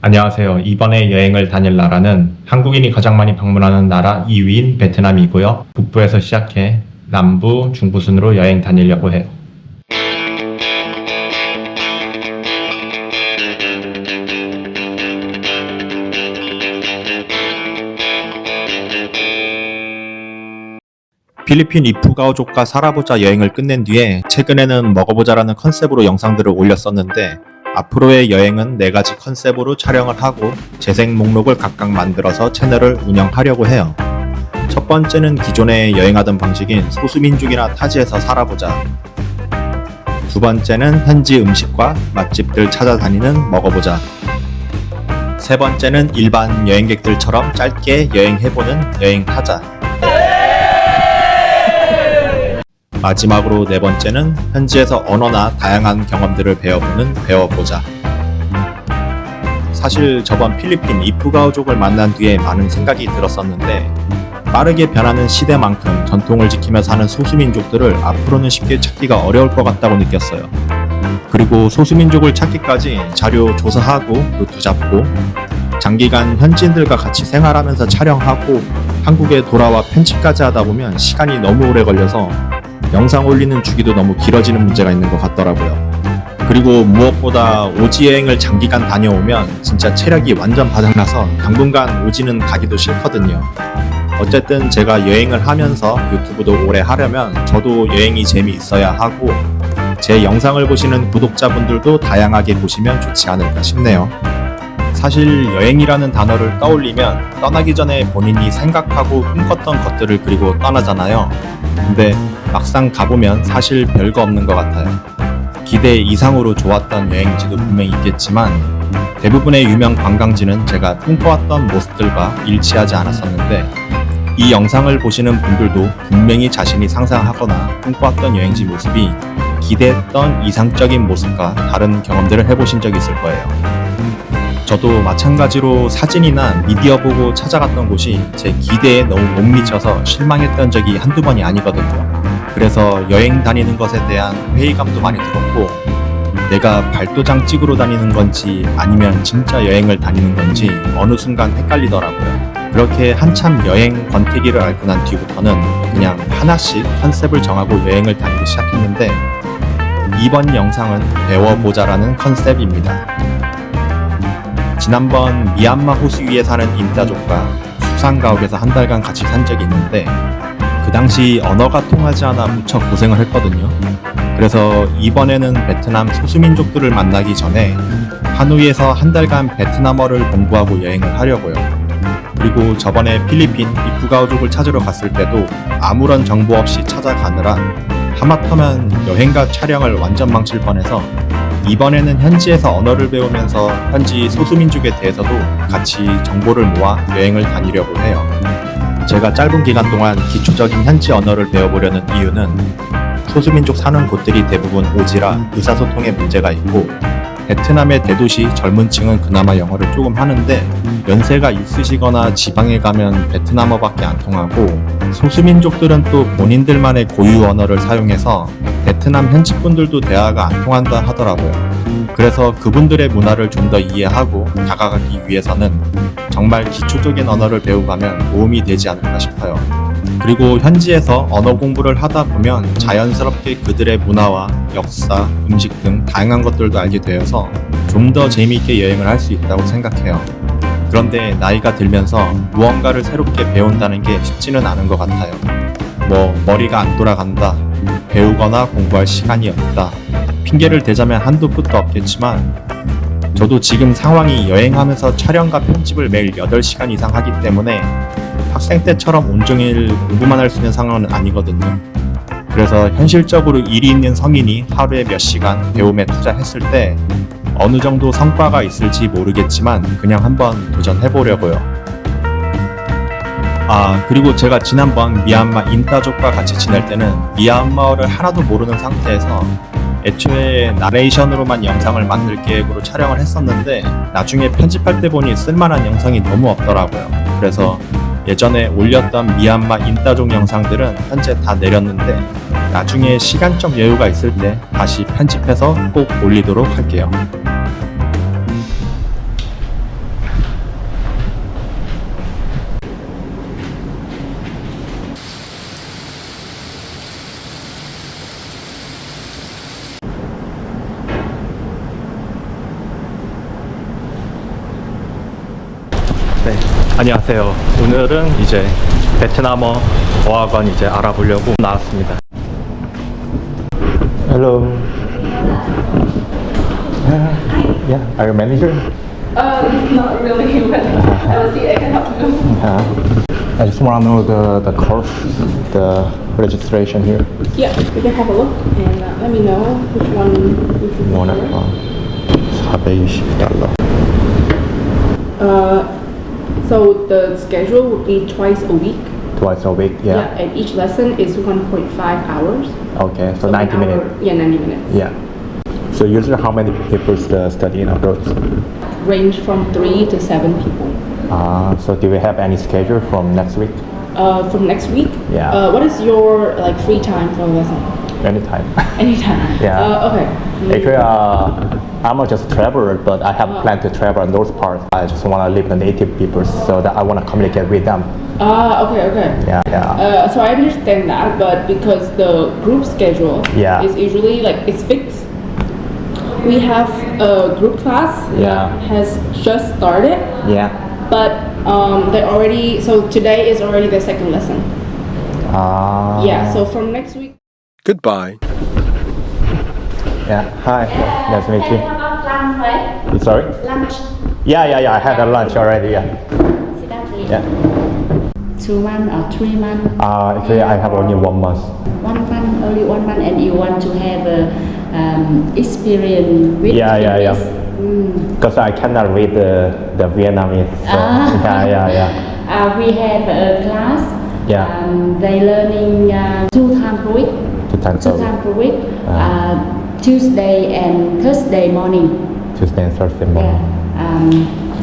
안녕하세요. 이번에 여행을 다닐 나라는 한국인이 가장 많이 방문하는 나라 2위인 베트남이고요. 북부에서 시작해 남부, 중부 순으로 여행 다니려고 해요. 필리핀 이프가오족과 살아보자 여행을 끝낸 뒤에 최근에는 먹어보자라는 컨셉으로 영상들을 올렸었는데 앞으로의 여행은 4가지 컨셉으로 촬영을 하고 재생 목록을 각각 만들어서 채널을 운영하려고 해요. 첫 번째는 기존에 여행하던 방식인 소수민족이나 타지에서 살아보자. 두 번째는 현지 음식과 맛집들 찾아다니는 먹어보자. 세 번째는 일반 여행객들처럼 짧게 여행해보는 여행하자. 마지막으로 4번째는 현지에서 언어나 다양한 경험들을 배워보자. 사실 저번 필리핀 이프가오족을 만난 뒤에 많은 생각이 들었었는데 빠르게 변하는 시대만큼 전통을 지키며 사는 소수민족들을 앞으로는 쉽게 찾기가 어려울 것 같다고 느꼈어요. 그리고 소수민족을 찾기까지 자료 조사하고 루트 잡고 장기간 현지인들과 같이 생활하면서 촬영하고 한국에 돌아와 편집까지 하다 보면 시간이 너무 오래 걸려서 영상 올리는 주기도 너무 길어지는 문제가 있는 것 같더라고요. 그리고 무엇보다 오지 여행을 장기간 다녀오면 진짜 체력이 완전 바닥나서 당분간 오지는 가기도 싫거든요. 어쨌든 제가 여행을 하면서 유튜브도 오래 하려면 저도 여행이 재미있어야 하고 제 영상을 보시는 구독자분들도 다양하게 보시면 좋지 않을까 싶네요. 사실 여행이라는 단어를 떠올리면 떠나기 전에 본인이 생각하고 꿈꿨던 것들을 그리고 떠나잖아요. 근데 막상 가보면 사실 별거 없는 것 같아요. 기대 이상으로 좋았던 여행지도 분명히 있겠지만 대부분의 유명 관광지는 제가 꿈꿔왔던 모습들과 일치하지 않았었는데 이 영상을 보시는 분들도 분명히 자신이 상상하거나 꿈꿔왔던 여행지 모습이 기대했던 이상적인 모습과 다른 경험들을 해보신 적이 있을 거예요. 저도 마찬가지로 사진이나 미디어 보고 찾아갔던 곳이 제 기대에 너무 못 미쳐서 실망했던 적이 한두 번이 아니거든요. 그래서 여행 다니는 것에 대한 회의감도 많이 들었고 내가 발도장 찍으러 다니는 건지 아니면 진짜 여행을 다니는 건지 어느 순간 헷갈리더라고요. 그렇게 한참 여행 권태기를 앓고 난 뒤부터는 그냥 하나씩 컨셉을 정하고 여행을 다니기 시작했는데 이번 영상은 배워보자라는 컨셉입니다. 지난번 미얀마 호수 위에 사는 인따족과 수상가옥에서 한 달간 같이 산 적이 있는데 그 당시 언어가 통하지 않아 무척 고생을 했거든요. 그래서 이번에는 베트남 소수민족들을 만나기 전에 하노이에서 한 달간 베트남어를 공부하고 여행을 하려고요. 그리고 저번에 필리핀 이프가오족을 찾으러 갔을 때도 아무런 정보 없이 찾아가느라 하마터면 여행과 촬영을 완전 망칠 뻔해서 이번에는 현지에서 언어를 배우면서 현지 소수민족에 대해서도 같이 정보를 모아 여행을 다니려고 해요. 제가 짧은 기간 동안 기초적인 현지 언어를 배워보려는 이유는 소수민족 사는 곳들이 대부분 오지라 의사소통에 문제가 있고 베트남의 대도시 젊은 층은 그나마 영어를 조금 하는데 연세가 있으시거나 지방에 가면 베트남어밖에 안 통하고 소수민족들은 또 본인들만의 고유 언어를 사용해서 베트남 현지분들도 대화가 안 통한다 하더라고요. 그래서 그분들의 문화를 좀 더 이해하고 다가가기 위해서는 정말 기초적인 언어를 배우가면 도움이 되지 않을까 싶어요. 그리고 현지에서 언어 공부를 하다 보면 자연스럽게 그들의 문화와 역사, 음식 등 다양한 것들도 알게 되어서 좀 더 재미있게 여행을 할 수 있다고 생각해요. 그런데 나이가 들면서 무언가를 새롭게 배운다는 게 쉽지는 않은 것 같아요. 머리가 안 돌아간다, 배우거나 공부할 시간이 없다, 핑계를 대자면 한두 푼도 없겠지만 저도 지금 상황이 여행하면서 촬영과 편집을 매일 8시간 이상 하기 때문에 학생 때처럼 온종일 공부만 할 수 있는 상황은 아니거든요. 그래서 현실적으로 일이 있는 성인이 하루에 몇 시간 배움에 투자했을 때 어느 정도 성과가 있을지 모르겠지만 그냥 한번 도전해보려고요. 그리고 제가 지난번 미얀마 인따족과 같이 지낼 때는 미얀마어를 하나도 모르는 상태에서 애초에 나레이션으로만 영상을 만들 계획으로 촬영을 했었는데 나중에 편집할 때 보니 쓸만한 영상이 너무 없더라고요. 그래서 예전에 올렸던 미얀마 인따족 영상들은 현재 다 내렸는데 나중에 시간적 여유가 있을 때 다시 편집해서 꼭 올리도록 할게요. 네, 안녕하세요. 오늘은 이제 베트남어 어학원 이제 알아보려고 나왔습니다. Hello. Yeah, are you manager? Not really, but I will see I can help you. I just want to know the course, the registration here. Yeah, we can have a look and let me know which one you should 원에 $420. So the schedule would be twice a week. Twice a week, yeah. And each lesson is 1.5 hours. Okay, so an 90 hour- minutes. Yeah, 90 minutes. Yeah. So usually how many people study in abroad? Range from 3 to 7 people. So do we have any schedule from next week? From next week? Yeah. What is your like free time for a lesson? Anytime. Anytime. Yeah. Okay. Actually, I'm just a traveler, but I have planned to travel north part. I just want to live with the native people, so that I want to communicate with them. Okay. Yeah, yeah. So I understand that, but because the group schedule Yeah. is usually like it's fixed. We have a group class Yeah. that has just started, Yeah. but they already so today is already the second lesson. Yeah, so from next week. Goodbye. Yeah. Hi. Nice to meet you. How about lunch, right? Sorry? Lunch. Yeah. I had a lunch already. Yeah. Sit down, please. Yeah. 2 months or 3 months? Actually, I have only 1 month. 1 month, only 1 month, and you want to have a experience with Yeah. Vietnamese? Because I cannot read the Vietnamese. So, yeah. We have a class. Yeah. They learning 2 times per week. 2 times a 2 week. times per week. Tuesday and Thursday morning. Tuesday and Thursday Yeah. morning.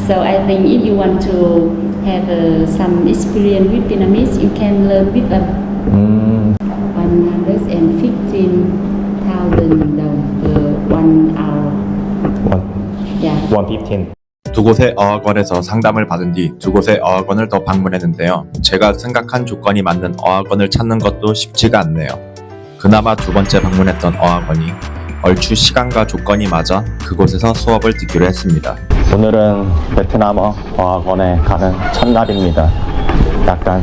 So I think if you want to have some experience with Vietnamese, you can learn with them. 115,000 đồng per 1 hour. 115. 두 곳의 어학원에서 상담을 받은 뒤 두 곳의 어학원을 더 방문했는데요. 제가 생각한 조건이 맞는 어학원을 찾는 것도 쉽지가 않네요. 그나마 두 번째 방문했던 어학원이 얼추 시간과 조건이 맞아 그곳에서 수업을 듣기로 했습니다. 오늘은 베트남어 어학원에 가는 첫날입니다. 약간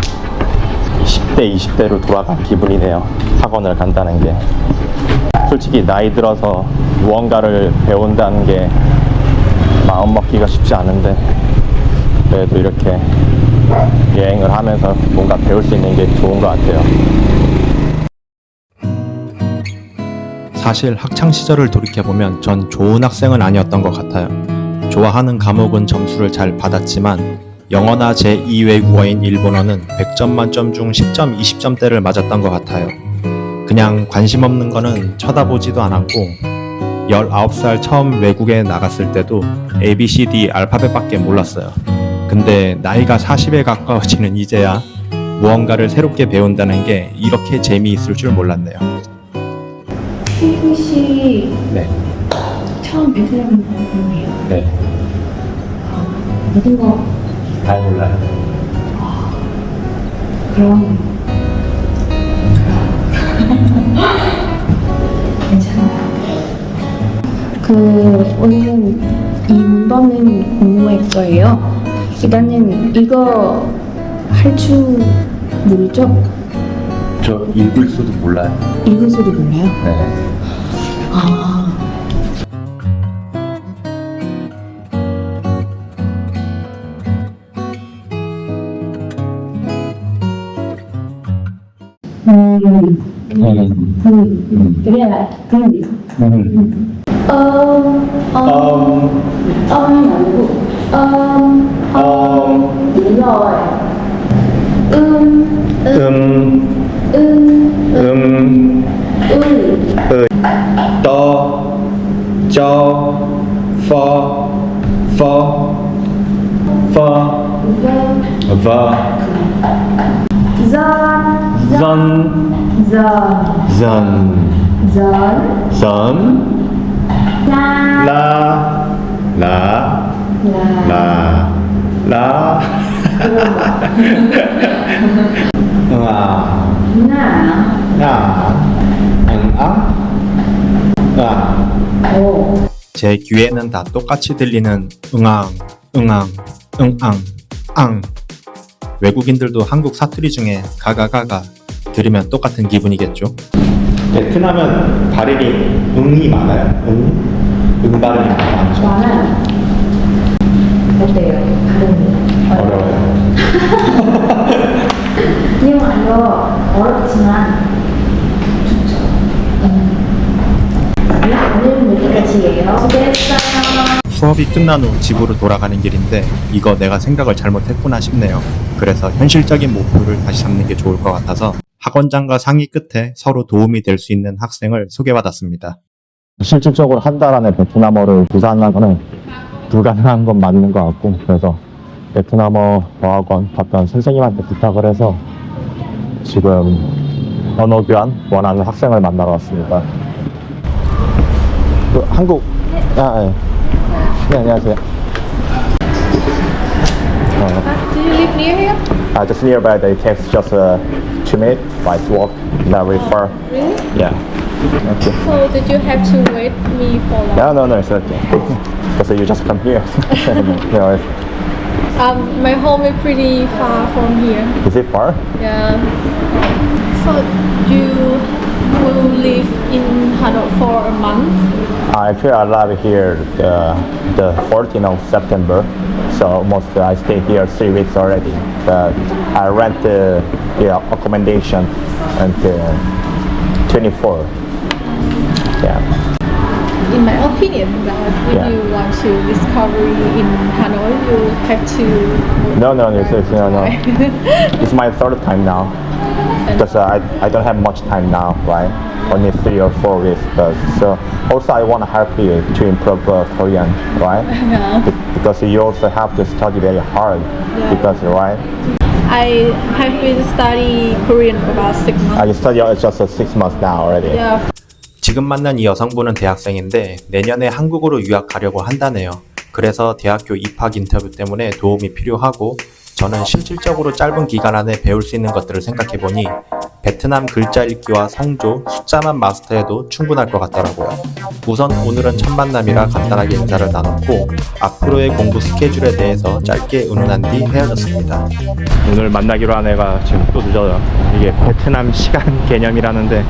10대, 20대로 돌아간 기분이네요. 학원을 간다는 게. 솔직히 나이 들어서 무언가를 배운다는 게 마음 먹기가 쉽지 않은데 그래도 이렇게 여행을 하면서 뭔가 배울 수 있는 게 좋은 것 같아요. 사실 학창시절을 돌이켜보면 전 좋은 학생은 아니었던 것 같아요. 좋아하는 과목은 점수를 잘 받았지만 영어나 제2외국어인 일본어는 100점 만점 중 10점, 20점대를 맞았던 것 같아요. 그냥 관심 없는 거는 쳐다보지도 않았고 19살 처음 외국에 나갔을 때도 ABCD 알파벳밖에 몰랐어요. 근데 나이가 40에 가까워지는 이제야 무언가를 새롭게 배운다는 게 이렇게 재미있을 줄 몰랐네요. 혹시 네. 처음 베트남 분이에요? 네. 모든 거 잘 몰라요. 그럼 괜찮아요. 오늘은 이 문법은 공부할 거예요. 일단은 이거 할 줄 모르죠? 저 읽을 수도 몰라요. 읽을 줄도 몰라요? 네. 아. Cái này là cái gì? Đúng rồi. To, cho, for, vâng, dân, la, 제 귀에는 다 똑같이 들리는 응앙, 응앙, 응앙. 앙! 외국인들도 한국 사투리 중에 가가가가 들으면 똑같은 기분이겠죠. 베트남은 발음이 응이 많아요? 응 발음이 많죠. 많아요. 어때요? 발음이 어려워요. nhưng mà 이거 어렵지만 좋죠. 오늘 몇 개까지예요? 수고했어요. 수업이 끝난 후 집으로 돌아가는 길인데 이거 내가 생각을 잘못했구나 싶네요. 그래서 현실적인 목표를 다시 잡는 게 좋을 것 같아서 학원장과 상의 끝에 서로 도움이 될 수 있는 학생을 소개받았습니다. 실질적으로 한 달 안에 베트남어를 구사하는 거는 불가능한 건 맞는 것 같고, 그래서 베트남어 어학원 봤던 선생님한테 부탁을 해서 지금 언어 교환 원하는 학생을 만나러 왔습니다. 한국 네, 안녕하세요. Do you live near here? Just nearby. It takes just 2 minutes by walk. Very far. Really? Yeah. Okay. So did you have to wait me for long? No, it's okay. Because you just come here. No, My home is pretty far from here. is it far? Yeah. So you will live in Hanoi for a month? Actually, I live here the 14th of September, so almost I stay here 3 weeks already. But I rent the accommodation until 24. Yeah. In my opinion, that if Yeah. you want to discover in Hanoi, you have to. No. It's my third time now. Because I don't have much time now, right? Only 3 or 4 weeks. So also I want to help you to improve Korean, right? Because you also have to study very hard. Yeah. Because, right? I have been studying Korean for about 6 months. You study just 6 months now already. Yeah. 지금 만난 이 여성분은 대학생인데 내년에 한국으로 유학 가려고 한다네요. 그래서 대학교 입학 인터뷰 때문에 도움이 필요하고 저는 실질적으로 짧은 기간 안에 배울 수 있는 것들을 생각해보니 베트남 글자 읽기와 성조, 숫자만 마스터해도 충분할 것 같더라고요. 우선 오늘은 첫 만남이라 간단하게 인사를 나눴고 앞으로의 공부 스케줄에 대해서 짧게 의논한 뒤 헤어졌습니다. 오늘 만나기로 한 애가 지금 또 늦어요. 이게 베트남 시간 개념이라는데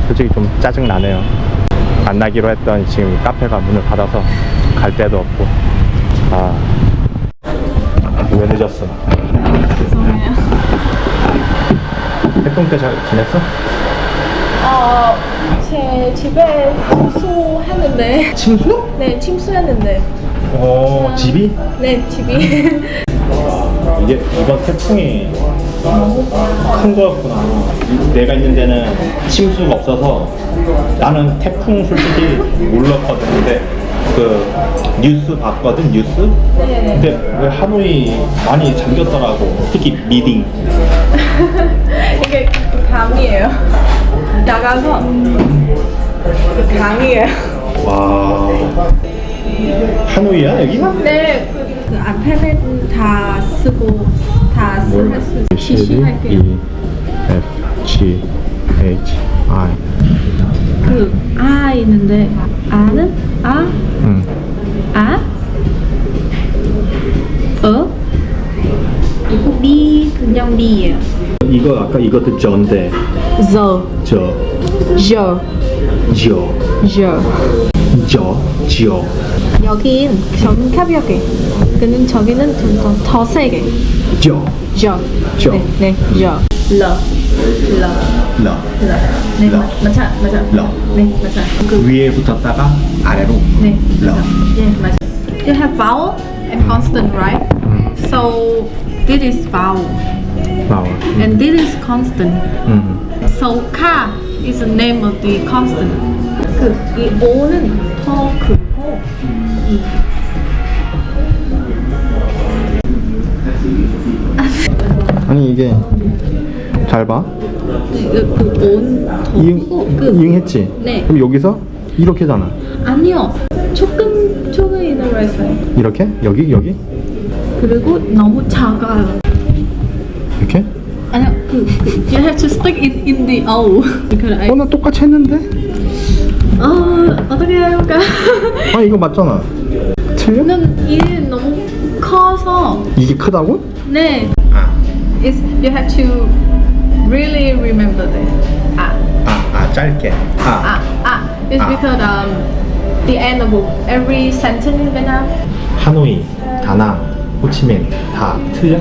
솔직히 좀 짜증나네요. 만나기로 했던 지금 카페가 문을 닫아서 갈 데도 없고. 왜 늦었어? 죄송해요. 활동 때 잘 지냈어? 제 집에 침수했는데. 침수? 네, 침수했는데. 집이? 네, 집이. 이번 태풍이 큰 거였구나. 내가 있는 데는 침수가 없어서 나는 태풍 솔직히 몰랐거든. 근데 그 뉴스 봤거든, 뉴스? 네. 근데 왜 하노이 많이 잠겼더라고. 특히 미딩. 이게 강이에요. 나가서 강이에요. 와. 하노이야 여기가? 네, 그 앞에는 다 쓰고 다 쓸 수 지시할게요. F G H I. 그 아 있는데 아는 아, 아, 비 그냥 비예요. 이거 아까 이것도 저인데 저, 저, 저, 저. 여긴 좀 가볍게. 근데 저기는 좀 더 세게. 저, 저. 저. 네, 저. 러. 네, 맞아. 러. 네, 맞아. 위에 붙었다가 아래로. 네, 러. 예, 맞아. You have vowel and consonant, right? So this is vowel 나와. and this is consonant. So ka is the name of the consonant. 이 o는 더 크고 이 아니 이게 잘 봐. 그 o는 더 크고 이응했지? 네. 그럼 여기서 이렇게잖아. 아니요. 조금 이너랬어요. 이렇게? 여기? 그리고 너무 작아요. 이렇게? 아니요. You have to stick it in the O. because I 나 똑같이 했는데? 어떻게 해야 할까? 이거 맞잖아. 틀려? 는 이게 너무 커서 이게 크다고? 네. 아, It's, you have to really remember this. 짧게. It's because the end of every sentence in Vietnam. 하노이, 다낭, 호치민 다 틀려?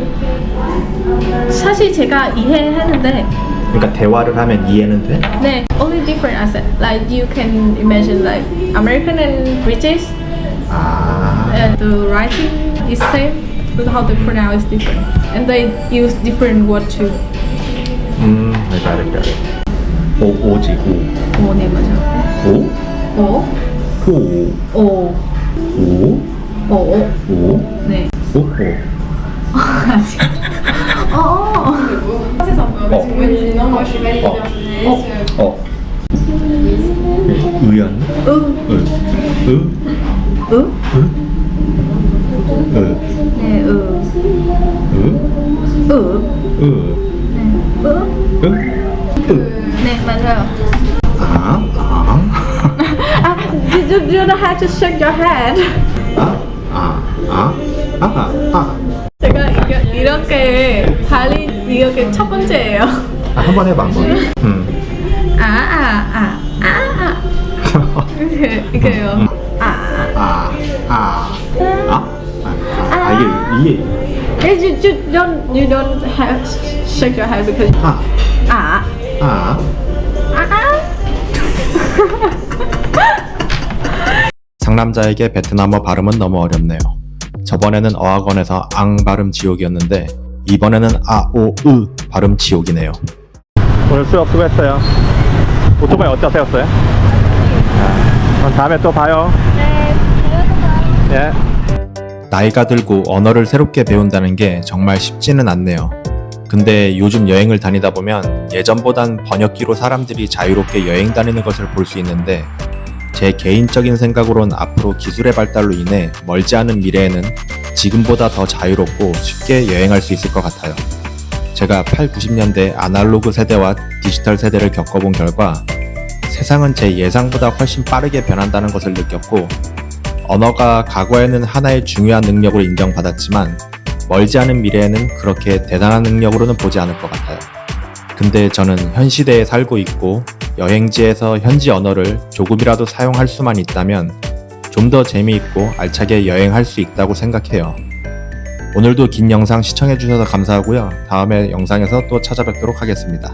사실 제가 이해했는데 그러니까 대화를 하면 이해는 돼? 네, only different accent. Like you can imagine like American and British, 아, and the writing is same, but how they pronounce is different, and they use different word too. got it. 오지, 오, 네 맞아. 오? 오, 오, 오, 오, 오, 오, 네. 오, 아직. 의연? 네, 네 맞아요. You don't have to shake your head. 제가 이렇게 발이 이렇게 첫 번째예요. 한번 해봐, 한번. 이게요. You don't have shake your head because 상남자에게 베트남어 발음은 너무 어렵네요. 저번에는 어학원에서 앙 발음 지옥이었는데 이번에는 아오으 발음 지옥이네요. 오늘 수업 수고했어요. 오토바이 어디다 세웠어요? 그럼 다음에 또 봐요. 네. 나이가 들고 언어를 새롭게 배운다는 게 정말 쉽지는 않네요. 근데 요즘 여행을 다니다 보면 예전보단 번역기로 사람들이 자유롭게 여행 다니는 것을 볼 수 있는데 제 개인적인 생각으론 앞으로 기술의 발달로 인해 멀지 않은 미래에는 지금보다 더 자유롭고 쉽게 여행할 수 있을 것 같아요. 제가 8, 90년대 아날로그 세대와 디지털 세대를 겪어본 결과 세상은 제 예상보다 훨씬 빠르게 변한다는 것을 느꼈고 언어가 과거에는 하나의 중요한 능력으로 인정받았지만 멀지 않은 미래에는 그렇게 대단한 능력으로는 보지 않을 것 같아요. 근데 저는 현 시대에 살고 있고 여행지에서 현지 언어를 조금이라도 사용할 수만 있다면 좀 더 재미있고 알차게 여행할 수 있다고 생각해요. 오늘도 긴 영상 시청해주셔서 감사하고요. 다음에 영상에서 또 찾아뵙도록 하겠습니다.